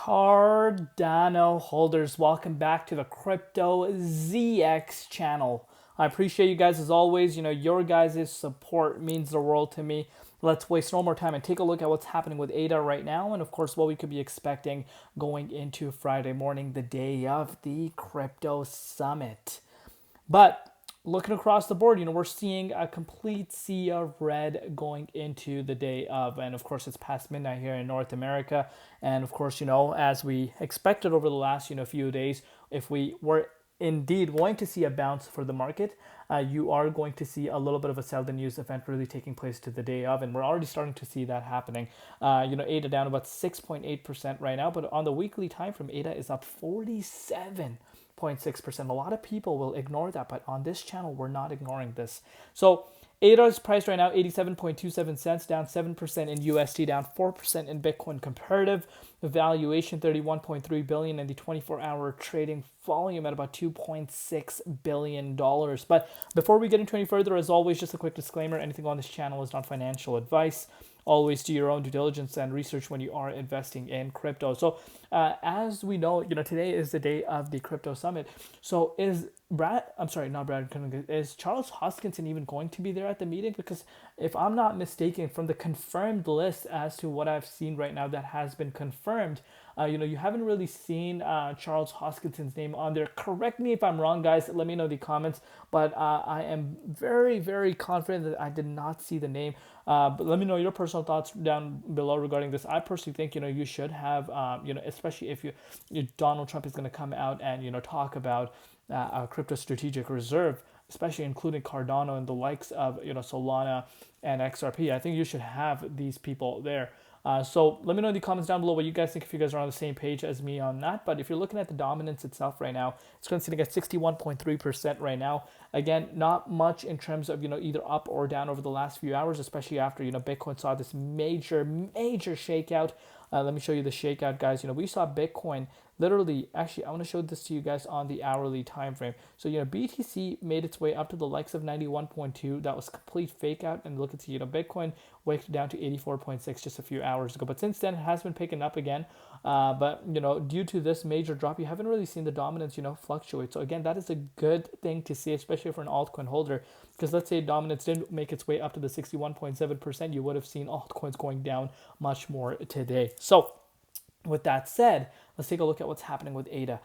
Cardano holders, welcome back to the Crypto ZX channel. I appreciate you guys as always. Your guys' support means the world to me. Let's waste no more time and take a look at what's happening with ADA right now, and of course what we could be expecting going into Friday morning, the day of the crypto summit. But looking across the board, we're seeing a complete sea of red going into the day of, and of course it's past midnight here in North America. And of course, as we expected over the last, few days, if we were indeed going to see a bounce for the market, you are going to see a little bit of a sell the news event really taking place to the day of, and we're already starting to see that happening. ADA down about 6.8% right now, but on the weekly time frame, ADA is up 47.6%. A lot of people will ignore that, but on this channel, we're not ignoring this. So ADA's price right now, 87.27 cents, down 7% in USD, down 4% in Bitcoin comparative. The valuation, $31.3 billion, and the 24-hour trading volume at about $2.6 billion. But before we get into any further, as always, just a quick disclaimer, anything on this channel is not financial advice. Always do your own due diligence and research when you are investing in crypto. So as we know, today is the day of the crypto summit. So is Charles Hoskinson even going to be there at the meeting? Because if I'm not mistaken, from the confirmed list as to what I've seen right now that has been confirmed, you haven't really seen Charles Hoskinson's name on there. Correct me if I'm wrong, guys. Let me know in the comments. But I am very, very confident that I did not see the name. But let me know your personal thoughts down below regarding this. I personally think, you should have, especially if Donald Trump is going to come out and, talk about a crypto strategic reserve, especially including Cardano and the likes of, Solana and XRP. I think you should have these people there. So let me know in the comments down below what you guys think, if you guys are on the same page as me on that. But if you're looking at the dominance itself right now, it's sitting at 61.3% right now. Again, not much in terms of, either up or down over the last few hours, especially after, Bitcoin saw this major shakeout. Let me show you the shakeout, guys. We saw Bitcoin literally, actually, I want to show this to you guys on the hourly time frame. So, BTC made its way up to the likes of 91.2. That was complete fake out. And look at, Bitcoin waked down to 84.6 just a few hours ago. But since then, it has been picking up again. But, due to this major drop, you haven't really seen the dominance, fluctuate. So, again, that is a good thing to see, especially for an altcoin holder. Because let's say dominance didn't make its way up to the 61.7%, you would have seen altcoins going down much more today. So, with that said, let's take a look at what's happening with ADA.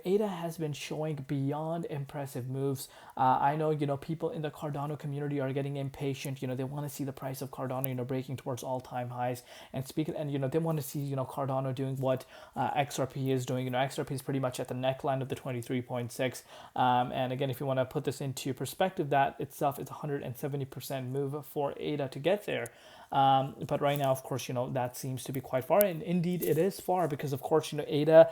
ADA has been showing beyond impressive moves. I know, people in the Cardano community are getting impatient. They want to see the price of Cardano, breaking towards all-time highs. And they want to see, Cardano doing what XRP is doing. XRP is pretty much at the neckline of the 23.6. And again, if you want to put this into perspective, that itself is a 170% move for ADA to get there. But right now, of course, that seems to be quite far, and indeed it is far, because of course, ADA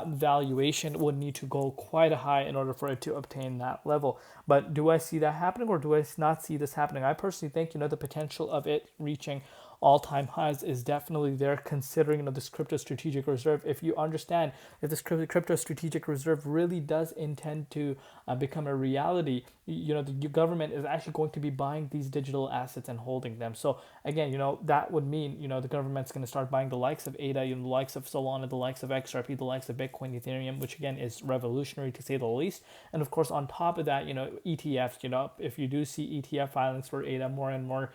valuation would need to go quite a high in order for it to obtain that level. But do I see that happening, or do I not see this happening? I personally think, the potential of it reaching all-time highs is definitely there, considering this crypto strategic reserve. If you understand that this crypto strategic reserve really does intend to become a reality, the government is actually going to be buying these digital assets and holding them. So again, that would mean, the government's going to start buying the likes of ADA, the likes of Solana, the likes of XRP, the likes of Bitcoin, Ethereum, which again is revolutionary to say the least. And of course, on top of that, ETFs, if you do see ETF filings for ADA, more and more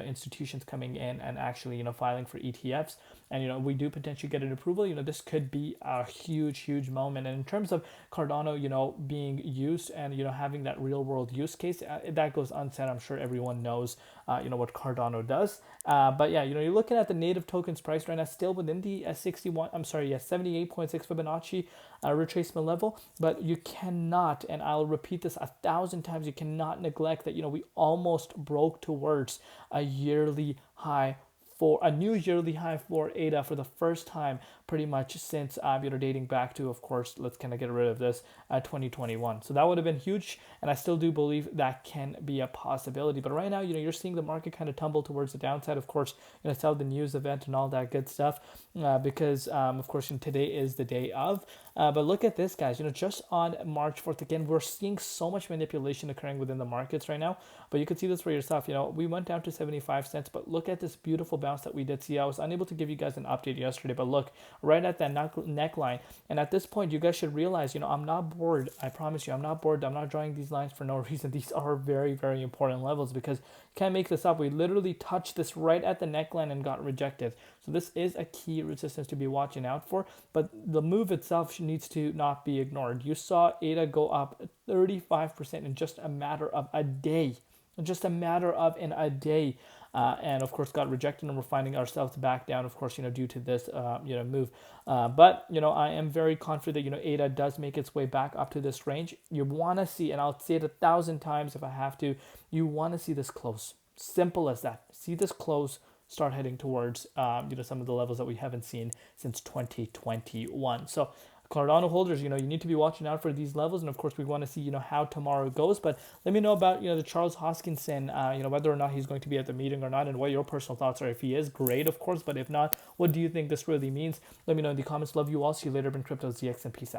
institutions coming in and actually, filing for ETFs, and, we do potentially get an approval, this could be a huge moment. And in terms of Cardano, being used and, having that real world use case, that goes unsaid. I'm sure everyone knows, what Cardano does. But yeah, you're looking at the native tokens price right now, still within the 78.6 Fibonacci retracement level. But you cannot, and I'll repeat this 1,000 times, you cannot neglect that, we almost broke towards a yearly high for a new yearly high for ADA for the first time pretty much since dating back to, of course, let's kind of get rid of this, 2021. So that would have been huge, and I still do believe that can be a possibility. But right now, you're seeing the market kind of tumble towards the downside. Of course, sell the news event and all that good stuff, because of course today is the day of. But look at this, guys. Just on March 4th, again, we're seeing so much manipulation occurring within the markets right now. But you can see this for yourself. We went down to 75 cents, but look at this beautiful bounce that we did see. I was unable to give you guys an update yesterday, but look, right at that neckline. And at this point, you guys should realize, I'm not bored. I promise you, I'm not bored. I'm not drawing these lines for no reason. These are very, very important levels because you can't make this up. We literally touched this right at the neckline and got rejected. So this is a key resistance to be watching out for, but the move itself needs to not be ignored. You saw ADA go up 35% in just a matter of a day. Just a matter of in a day. And of course got rejected, and we're finding ourselves back down, of course, due to this, move. But I am very confident that, ADA does make its way back up to this range. You want to see, and I'll say it 1,000 times if I have to, you want to see this close. Simple as that. See this close, start heading towards, some of the levels that we haven't seen since 2021. So Cardano holders, you need to be watching out for these levels, and of course we want to see, how tomorrow goes. But let me know about, the Charles Hoskinson, whether or not he's going to be at the meeting or not, and what your personal thoughts are. If he is, great, of course, but if not, what do you think this really means? Let me know in the comments. Love you all. See you later. Been Crypto ZX, and peace out.